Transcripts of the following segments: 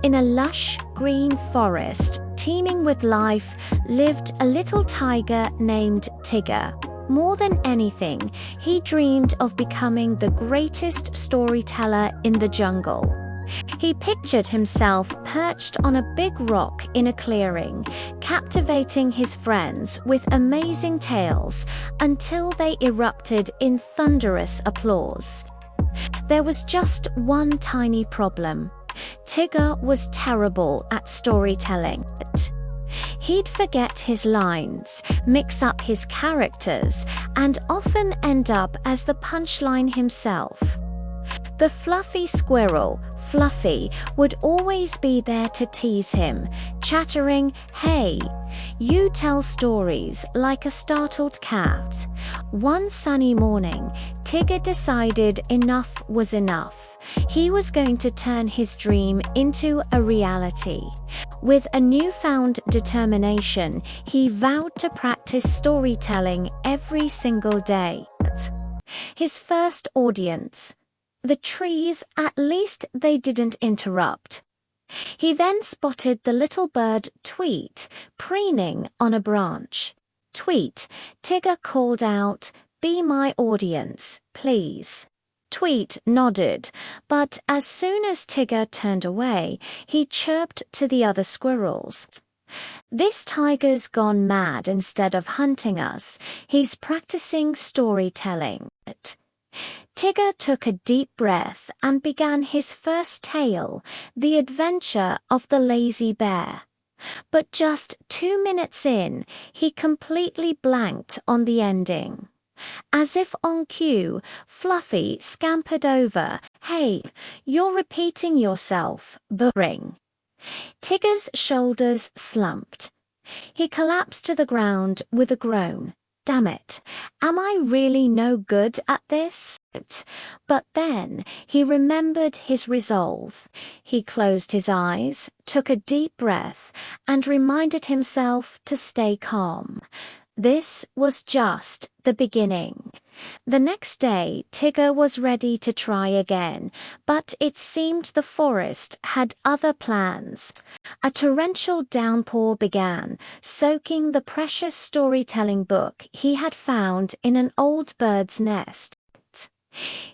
In a lush, green forest, teeming with life, lived a little tiger named Tigger. More than anything, he dreamed of becoming the greatest storyteller in the jungle. He pictured himself perched on a big rock in a clearing, captivating his friends with amazing tales until they erupted in thunderous applause. There was just one tiny problem. Tigger was terrible at storytelling. He'd forget his lines, mix up his characters, and often end up as the punchline himself. The fluffy squirrel, Fluffy, would always be there to tease him, chattering, "Hey, you tell stories like a startled cat." One sunny morning, Tigger decided enough was enough. He was going to turn his dream into a reality. With a newfound determination, he vowed to practice storytelling every single day. His first audience. The trees, at least they didn't interrupt. He then spotted the little bird Tweet preening on a branch. "Tweet," Tigger called out, "be my audience, please." Tweet nodded, but as soon as Tigger turned away, he chirped to the other squirrels. "This tiger's gone mad. Instead of hunting us, he's practicing storytelling." Tigger took a deep breath and began his first tale, The Adventure of the Lazy Bear. But just 2 minutes in, he completely blanked on the ending. As if on cue, Fluffy scampered over. "Hey, you're repeating yourself, boring." Tigger's shoulders slumped. He collapsed to the ground with a groan. "Damn it, am I really no good at this?" But then he remembered his resolve. He closed his eyes, took a deep breath, and reminded himself to stay calm. This was just the beginning. The next day, Tigger was ready to try again, but it seemed the forest had other plans. A torrential downpour began, soaking the precious storytelling book he had found in an old bird's nest.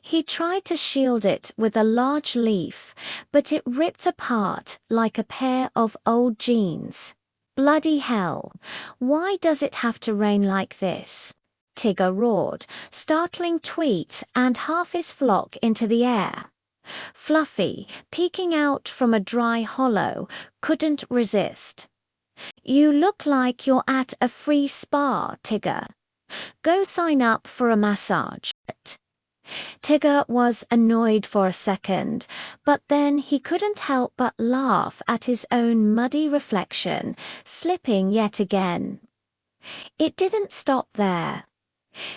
He tried to shield it with a large leaf, but it ripped apart like a pair of old jeans. "Bloody hell! Why does it have to rain like this?" Tigger roared, startling Tweet and half his flock into the air. Fluffy, peeking out from a dry hollow, couldn't resist. "You look like you're at a free spa, Tigger. Go sign up for a massage." Tigger was annoyed for a second, but then he couldn't help but laugh at his own muddy reflection, slipping yet again. It didn't stop there.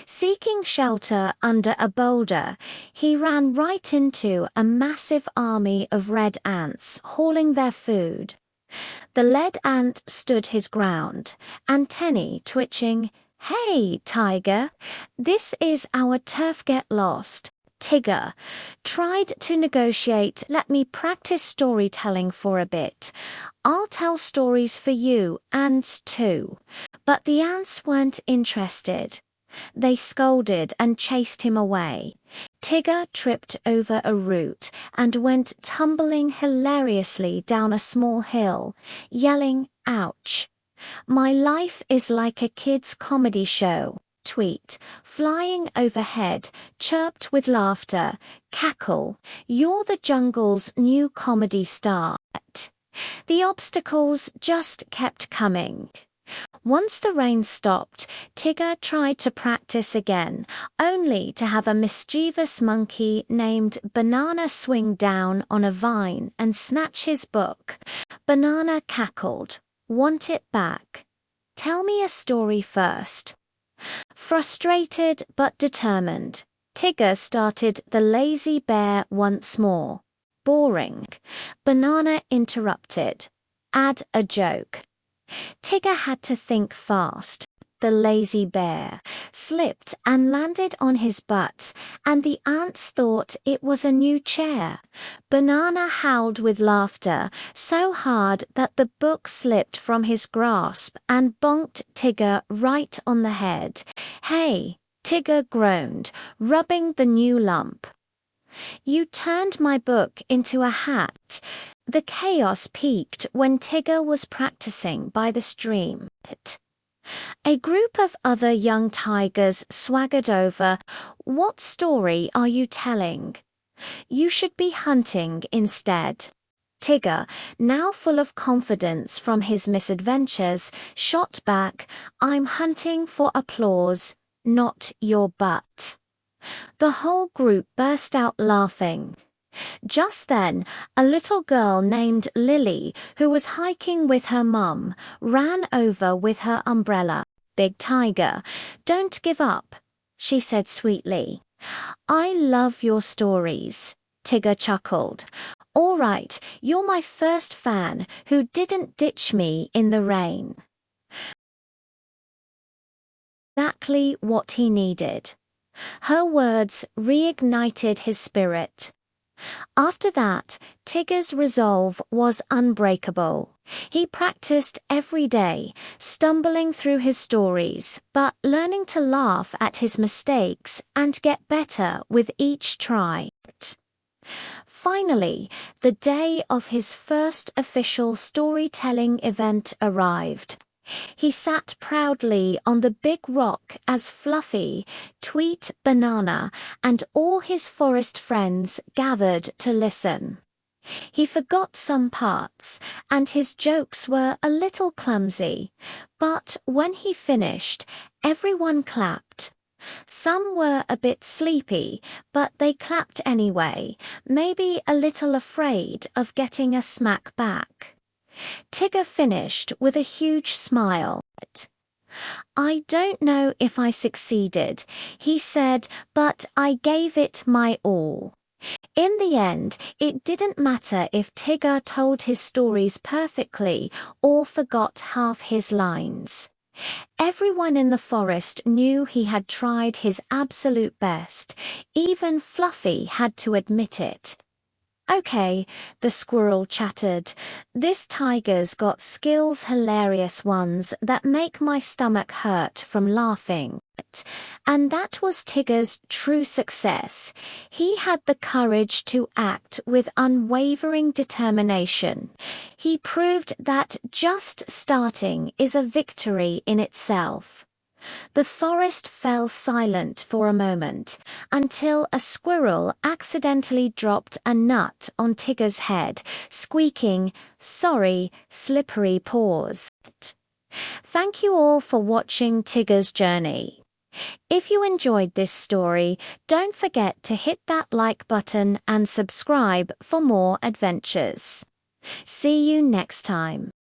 Seeking shelter under a boulder, he ran right into a massive army of red ants hauling their food. The lead ant stood his ground, antennae twitching. "Hey, Tiger, this is our turf, get lost." Tigger tried to negotiate. "Let me practice storytelling for a bit. I'll tell stories for you ants too." But the ants weren't interested. They scolded and chased him away. Tigger tripped over a root and went tumbling hilariously down a small hill, yelling, "Ouch! My life is like a kid's comedy show." Tweet, flying overhead, chirped with laughter. "Cackle, you're the jungle's new comedy star." The obstacles just kept coming. Once the rain stopped, Tigger tried to practice again, only to have a mischievous monkey named Banana swing down on a vine and snatch his book. Banana cackled. "Want it back? Tell me a story first." Frustrated but determined, Tigger started The Lazy Bear once more. "Boring." Banana interrupted. "Add a joke." Tigger had to think fast. The lazy bear slipped and landed on his butt, and the ants thought it was a new chair. Banana howled with laughter, so hard that the book slipped from his grasp and bonked Tigger right on the head. "Hey!" Tigger groaned, rubbing the new lump. "You turned my book into a hat." The chaos peaked when Tigger was practicing by the stream. A group of other young tigers swaggered over. "What story are you telling? You should be hunting instead." Tigger, now full of confidence from his misadventures, shot back, "I'm hunting for applause, not your butt." The whole group burst out laughing. Just then, a little girl named Lily, who was hiking with her mum, ran over with her umbrella. "Big Tiger, don't give up," she said sweetly. "I love your stories." Tigger chuckled. "All right, you're my first fan who didn't ditch me in the rain." Exactly what he needed. Her words reignited his spirit. After that, Tigger's resolve was unbreakable. He practiced every day, stumbling through his stories, but learning to laugh at his mistakes and get better with each try. Finally, the day of his first official storytelling event arrived. He sat proudly on the big rock as Fluffy, Tweet, Banana, and all his forest friends gathered to listen. He forgot some parts, and his jokes were a little clumsy, but when he finished, everyone clapped. Some were a bit sleepy, but they clapped anyway, maybe a little afraid of getting a smack back. Tigger finished with a huge smile. "I don't know if I succeeded," he said, "but I gave it my all." In the end, it didn't matter if Tigger told his stories perfectly or forgot half his lines. Everyone in the forest knew he had tried his absolute best. Even Fluffy had to admit it. "Okay," the squirrel chattered, "this tiger's got skills, hilarious ones that make my stomach hurt from laughing." And that was Tigger's true success. He had the courage to act with unwavering determination. He proved that just starting is a victory in itself. The forest fell silent for a moment, until a squirrel accidentally dropped a nut on Tigger's head, squeaking, "Sorry, slippery paws." Thank you all for watching Tigger's journey. If you enjoyed this story, don't forget to hit that like button and subscribe for more adventures. See you next time.